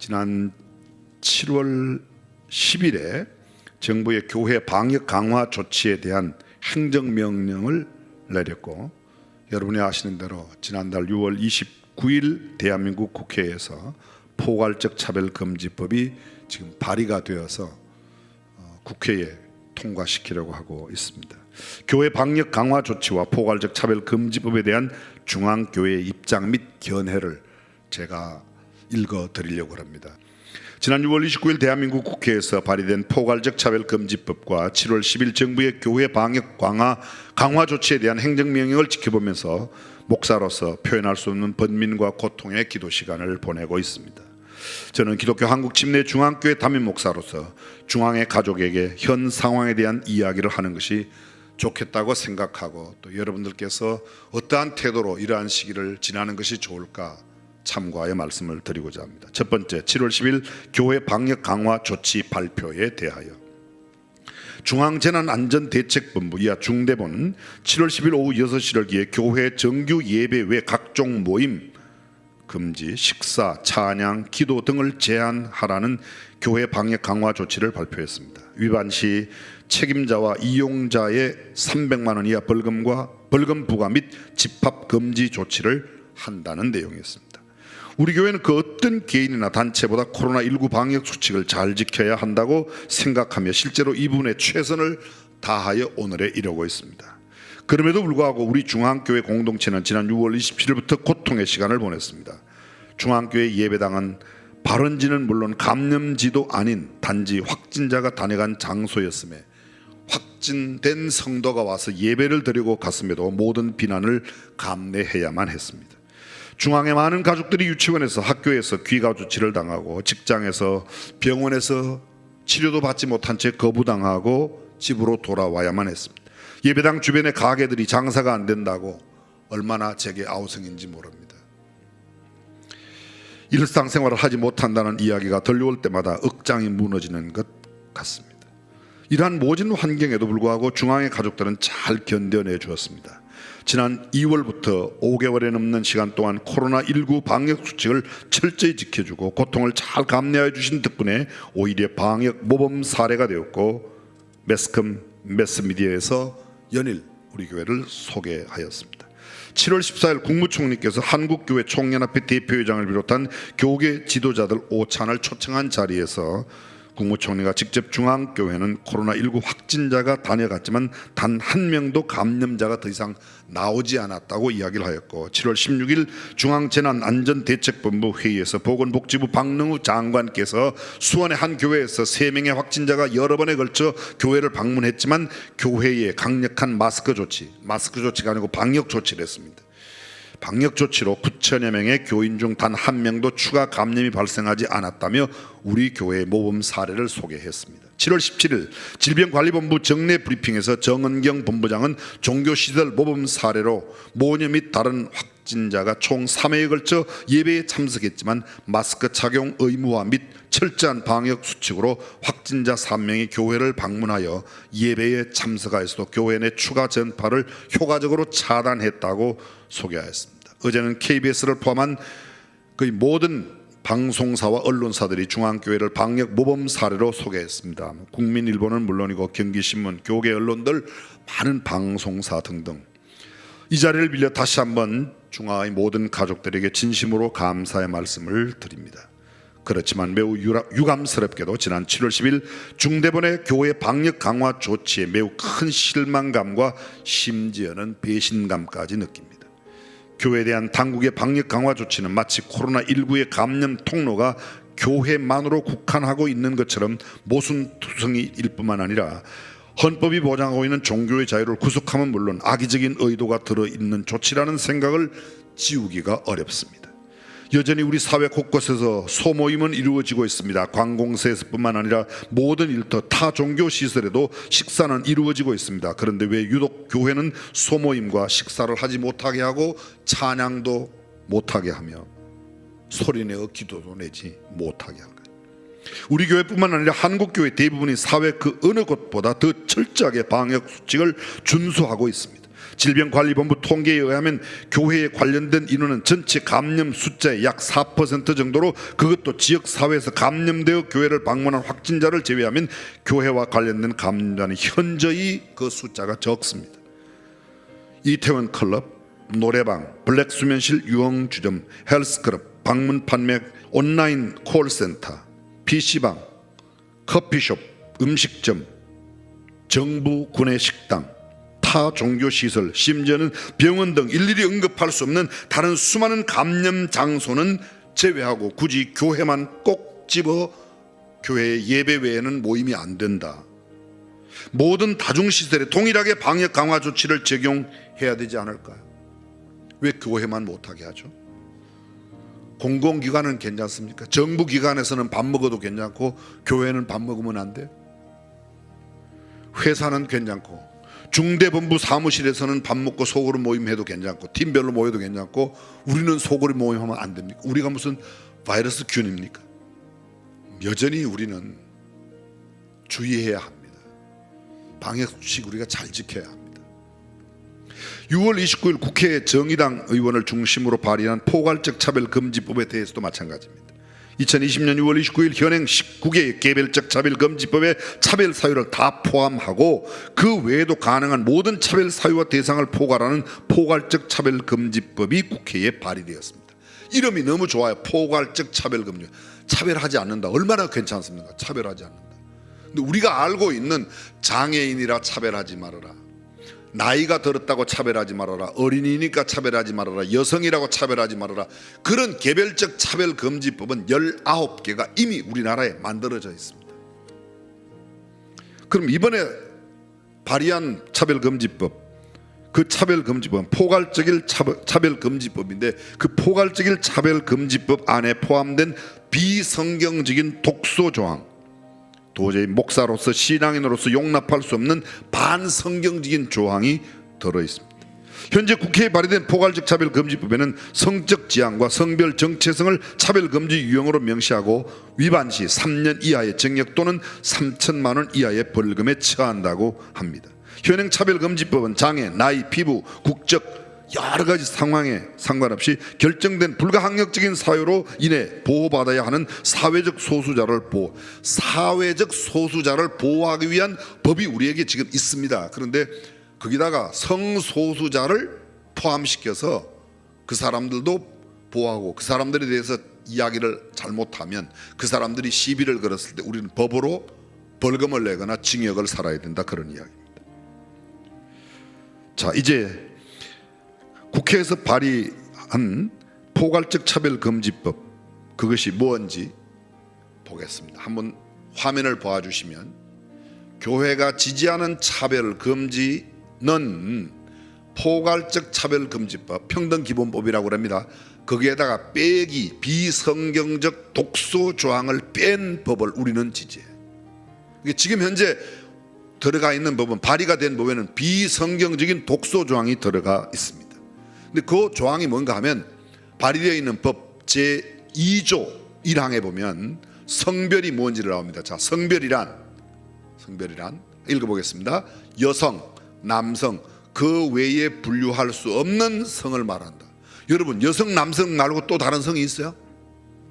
지난 7월 10일에 정부의 교회 방역 강화 조치에 대한 행정명령을 내렸고, 여러분이 아시는 대로 지난달 6월 29일 대한민국 국회에서 포괄적 차별금지법이 지금 발의가 되어서 국회에 통과시키려고 하고 있습니다. 교회 방역 강화 조치와 포괄적 차별금지법에 대한 중앙교회의 입장 및 견해를 제가 읽어드리려고 합니다. 지난 6월 29일 대한민국 국회에서 발의된 포괄적 차별금지법과 7월 10일 정부의 교회 방역 강화 조치에 대한 행정명령을 지켜보면서 목사로서 표현할 수 없는 번민과 고통의 기도 시간을 보내고 있습니다. 저는 기독교 한국침례중앙교회 담임 목사로서 중앙의 가족에게 현 상황에 대한 이야기를 하는 것이 좋겠다고 생각하고, 또 여러분들께서 어떠한 태도로 이러한 시기를 지나는 것이 좋을까 참고하여 말씀을 드리고자 합니다. 첫 번째, 7월 10일 교회 방역 강화 조치 발표에 대하여 중앙재난안전대책본부 이하 중대본은 7월 10일 오후 6시를 기해 교회 정규 예배 외 각종 모임 금지, 식사, 찬양, 기도 등을 제한하라는 교회 방역 강화 조치를 발표했습니다. 위반 시 책임자와 이용자의 300만 원 이하 벌금 부과 및 집합 금지 조치를 한다는 내용이었습니다. 우리 교회는 그 어떤 개인이나 단체보다 코로나19 방역 수칙을 잘 지켜야 한다고 생각하며 실제로 이 부분에 최선을 다하여 오늘에 이르고 있습니다. 그럼에도 불구하고 우리 중앙교회 공동체는 지난 6월 27일부터 고통의 시간을 보냈습니다. 중앙교회 예배당은 발원지는 물론 감염지도 아닌 단지 확진자가 다녀간 장소였음에 확진된 성도가 와서 예배를 드리고 갔음에도 모든 비난을 감내해야만 했습니다. 중앙의 많은 가족들이 유치원에서, 학교에서 귀가 조치를 당하고, 직장에서, 병원에서 치료도 받지 못한 채 거부당하고 집으로 돌아와야만 했습니다. 예배당 주변의 가게들이 장사가 안 된다고 얼마나 제게 아우성인지 모릅니다. 일상생활을 하지 못한다는 이야기가 들려올 때마다 억장이 무너지는 것 같습니다. 이러한 모진 환경에도 불구하고 중앙의 가족들은 잘 견뎌내 주었습니다. 지난 2월부터 5개월에 넘는 시간 동안 코로나19 방역 수칙을 철저히 지켜주고 고통을 잘 감내해 주신 덕분에 오히려 방역 모범 사례가 되었고, 매스컴, 매스미디어에서 연일 우리 교회를 소개하였습니다. 7월 14일 국무총리께서 한국교회 총연합회 대표회장을 비롯한 교계 지도자들 오찬을 초청한 자리에서 국무총리가 직접 중앙교회는 코로나19 확진자가 다녀갔지만 단 한 명도 감염자가 더 이상 나오지 않았다고 이야기를 하였고, 7월 16일 중앙재난안전대책본부 회의에서 보건복지부 박능우 장관께서 수원의 한 교회에서 3명의 확진자가 여러 번에 걸쳐 교회를 방문했지만 교회의 강력한 마스크 조치가 아니고 방역 조치를 했습니다. 방역 조치로 9천여 명의 교인 중 단 한 명도 추가 감염이 발생하지 않았다며 우리 교회의 모범 사례를 소개했습니다. 7월 17일 질병관리본부 정례 브리핑에서 정은경 본부장은 종교시설 모범 사례로 모녀 및 다른 확진자가 총 3회에 걸쳐 예배에 참석했지만 마스크 착용 의무화 및 철저한 방역 수칙으로 확진자 3명이 교회를 방문하여 예배에 참석하였어도 교회 내 추가 전파를 효과적으로 차단했다고 소개하였습니다. 어제는 KBS를 포함한 거의 모든 방송사와 언론사들이 중앙교회를 방역 모범 사례로 소개했습니다. 국민일보는 물론이고 경기신문, 교계 언론들, 많은 방송사 등등. 이 자리를 빌려 다시 한번 중앙의 모든 가족들에게 진심으로 감사의 말씀을 드립니다. 그렇지만 매우 유감스럽게도 지난 7월 10일 중대본의 교회 방역 강화 조치에 매우 큰 실망감과 심지어는 배신감까지 느낍니다. 교회에 대한 당국의 방역 강화 조치는 마치 코로나19의 감염 통로가 교회만으로 국한하고 있는 것처럼 모순투성이일 뿐만 아니라 헌법이 보장하고 있는 종교의 자유를 구속하면 물론 악의적인 의도가 들어있는 조치라는 생각을 지우기가 어렵습니다. 여전히 우리 사회 곳곳에서 소모임은 이루어지고 있습니다. 관공서에서뿐만 아니라 모든 일터 타 종교 시설에도 식사는 이루어지고 있습니다. 그런데 왜 유독 교회는 소모임과 식사를 하지 못하게 하고 찬양도 못하게 하며 소리내어 기도도 내지 못하게 할까요? 우리 교회뿐만 아니라 한국교회 대부분이 사회 그 어느 곳보다 더 철저하게 방역 수칙을 준수하고 있습니다. 질병관리본부 통계에 의하면 교회에 관련된 인원은 전체 감염 숫자의 약 4% 정도로, 그것도 지역사회에서 감염되어 교회를 방문한 확진자를 제외하면 교회와 관련된 감염자는 현저히 그 숫자가 적습니다. 이태원 클럽, 노래방, 블랙 수면실, 유흥주점, 헬스클럽, 방문 판매, 온라인 콜센터, PC방, 커피숍, 음식점, 정부 군의 식당, 타 종교시설, 심지어는 병원 등 일일이 언급할 수 없는 다른 수많은 감염 장소는 제외하고 굳이 교회만 꼭 집어 교회의 예배 외에는 모임이 안 된다. 모든 다중시설에 동일하게 방역 강화 조치를 적용해야 되지 않을까요? 왜 교회만 못하게 하죠? 공공기관은 괜찮습니까? 정부기관에서는 밥 먹어도 괜찮고 교회는 밥 먹으면 안 돼요? 회사는 괜찮고 중대본부 사무실에서는 밥 먹고 소그룹 모임해도 괜찮고 팀별로 모여도 괜찮고 우리는 소그룹 모임하면 안 됩니까? 우리가 무슨 바이러스 균입니까? 여전히 우리는 주의해야 합니다. 방역수칙 우리가 잘 지켜야 합니다. 6월 29일 국회 정의당 의원을 중심으로 발의한 포괄적 차별금지법에 대해서도 마찬가지입니다. 2020년 6월 29일 현행 19개의 개별적 차별금지법에 차별 사유를 다 포함하고 그 외에도 가능한 모든 차별 사유와 대상을 포괄하는 포괄적 차별금지법이 국회에 발의되었습니다. 이름이 너무 좋아요. 포괄적 차별금지. 차별하지 않는다. 얼마나 괜찮습니까? 차별하지 않는다. 근데 우리가 알고 있는 장애인이라 차별하지 말아라, 나이가 들었다고 차별하지 말아라, 어린이니까 차별하지 말아라, 여성이라고 차별하지 말아라, 그런 개별적 차별금지법은 19개가 이미 우리나라에 만들어져 있습니다. 그럼 이번에 발의한 차별금지법, 그 차별금지법은 포괄적인 차별금지법인데 그 포괄적인 차별금지법 안에 포함된 비성경적인 독소조항, 도저히 목사로서 신앙인으로서 용납할 수 없는 반성경적인 조항이 들어있습니다. 현재 국회에 발의된 포괄적 차별금지법에는 성적 지향과 성별 정체성을 차별금지 유형으로 명시하고 위반 시 3년 이하의 징역 또는 3천만 원 이하의 벌금에 처한다고 합니다. 현행 차별금지법은 장애, 나이, 피부, 국적 여러 가지 상황에 상관없이 결정된 불가항력적인 사유로 인해 보호받아야 하는 사회적 소수자를 보호하기 위한 법이 우리에게 지금 있습니다. 그런데 거기다가 성소수자를 포함시켜서 그 사람들도 보호하고 그 사람들에 대해서 이야기를 잘못하면 그 사람들이 시비를 걸었을 때 우리는 법으로 벌금을 내거나 징역을 살아야 된다, 그런 이야기입니다. 자, 이제 국회에서 발의한 포괄적 차별금지법, 그것이 뭔지 보겠습니다. 한번 화면을 보아주시면 교회가 지지하는 차별금지는 포괄적 차별금지법, 평등기본법이라고 합니다. 거기에다가 빼기 비성경적 독소조항을 뺀 법을 우리는 지지해요. 지금 현재 들어가 있는 법은, 발의가 된 법에는 비성경적인 독소조항이 들어가 있습니다. 근데 그 조항이 뭔가 하면 발의되어 있는 법 제2조 1항에 보면 성별이 뭔지를 나옵니다. 자, 성별이란 읽어보겠습니다. 여성, 남성, 그 외에 분류할 수 없는 성을 말한다. 여러분, 여성, 남성 말고 또 다른 성이 있어요?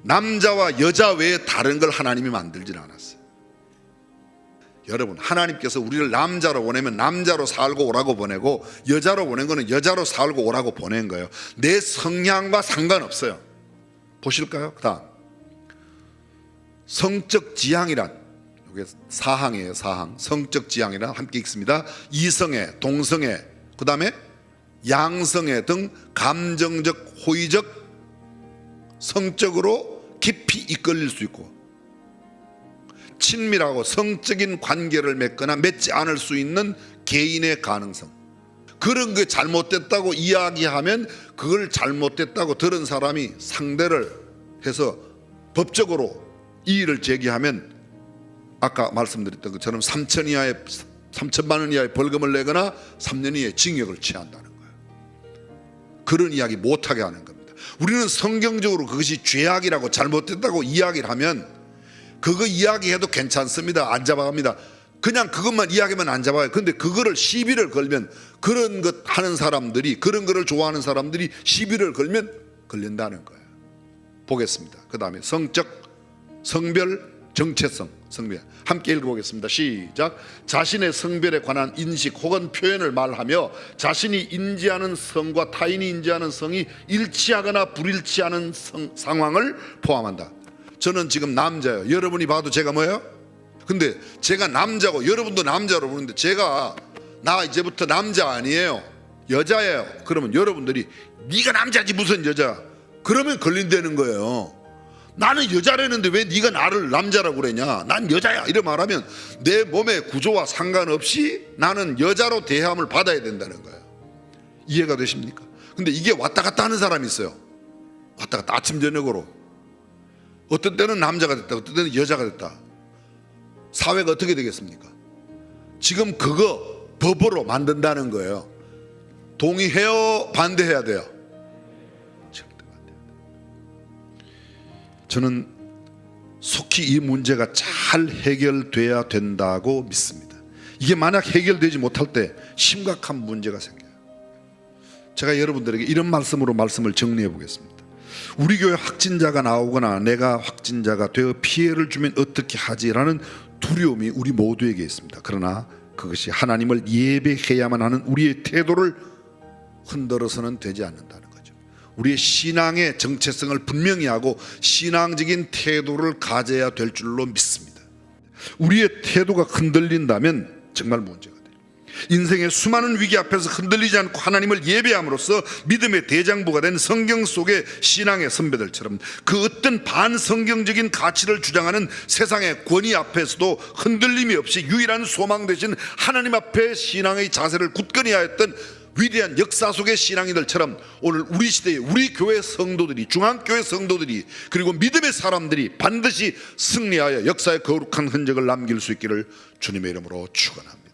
남자와 여자 외에 다른 걸 하나님이 만들지는 않았어요. 여러분, 하나님께서 우리를 남자로 보내면 남자로 살고 오라고 보내고 여자로 보낸 거는 여자로 살고 오라고 보낸 거예요. 내 성향과 상관없어요. 보실까요? 그다음 성적 지향이란, 이게 사항이에요. 사항. 성적 지향이란 함께 읽습니다. 이성애, 동성애, 그 다음에 양성애 등 감정적, 호의적, 성적으로 깊이 이끌릴 수 있고 친밀하고 성적인 관계를 맺거나 맺지 않을 수 있는 개인의 가능성, 그런 게 잘못됐다고 이야기하면 그걸 잘못됐다고 들은 사람이 상대를 해서 법적으로 이의를 제기하면 아까 말씀드렸던 것처럼 3천만 원 이하의 벌금을 내거나 3년 이하의 징역을 취한다는 거예요. 그런 이야기 못하게 하는 겁니다. 우리는 성경적으로 그것이 죄악이라고 잘못됐다고 이야기를 하면 그거 이야기해도 괜찮습니다. 안 잡아갑니다. 그냥 그것만 이야기만 안 잡아요. 근데 그거를 시비를 걸면 그런 것 하는 사람들이, 그런 거를 좋아하는 사람들이 시비를 걸면 걸린다는 거예요. 보겠습니다. 그 다음에 성적, 성별, 정체성, 성별. 함께 읽어보겠습니다. 시작. 자신의 성별에 관한 인식 혹은 표현을 말하며 자신이 인지하는 성과 타인이 인지하는 성이 일치하거나 불일치하는 상황을 포함한다. 저는 지금 남자예요. 여러분이 봐도 제가 뭐예요? 근데 제가 남자고 여러분도 남자로 보는데 제가 나 이제부터 남자 아니에요. 여자예요. 그러면 여러분들이 네가 남자지 무슨 여자? 그러면 걸린다는 거예요. 나는 여자라는데 왜 네가 나를 남자라고 그러냐? 난 여자야 이렇게 말하면 내 몸의 구조와 상관없이 나는 여자로 대함을 받아야 된다는 거예요. 이해가 되십니까? 근데 이게 왔다 갔다 하는 사람이 있어요. 왔다 갔다 아침 저녁으로. 어떤 때는 남자가 됐다, 어떤 때는 여자가 됐다. 사회가 어떻게 되겠습니까? 지금 그거 법으로 만든다는 거예요. 동의해요? 반대해야 돼요? 저는 속히 이 문제가 잘 해결돼야 된다고 믿습니다. 이게 만약 해결되지 못할 때 심각한 문제가 생겨요. 제가 여러분들에게 이런 말씀으로 말씀을 정리해 보겠습니다. 우리 교회 확진자가 나오거나 내가 확진자가 되어 피해를 주면 어떻게 하지라는 두려움이 우리 모두에게 있습니다. 그러나 그것이 하나님을 예배해야만 하는 우리의 태도를 흔들어서는 되지 않는다는 거죠. 우리의 신앙의 정체성을 분명히 하고 신앙적인 태도를 가져야 될 줄로 믿습니다. 우리의 태도가 흔들린다면 정말 문제가 돼요. 인생의 수많은 위기 앞에서 흔들리지 않고 하나님을 예배함으로써 믿음의 대장부가 된 성경 속의 신앙의 선배들처럼 그 어떤 반성경적인 가치를 주장하는 세상의 권위 앞에서도 흔들림이 없이 유일한 소망 되신 하나님 앞에 신앙의 자세를 굳건히 하였던 위대한 역사 속의 신앙인들처럼 오늘 우리 시대에 우리 교회 성도들이, 중앙교회 성도들이, 그리고 믿음의 사람들이 반드시 승리하여 역사의 거룩한 흔적을 남길 수 있기를 주님의 이름으로 축원합니다.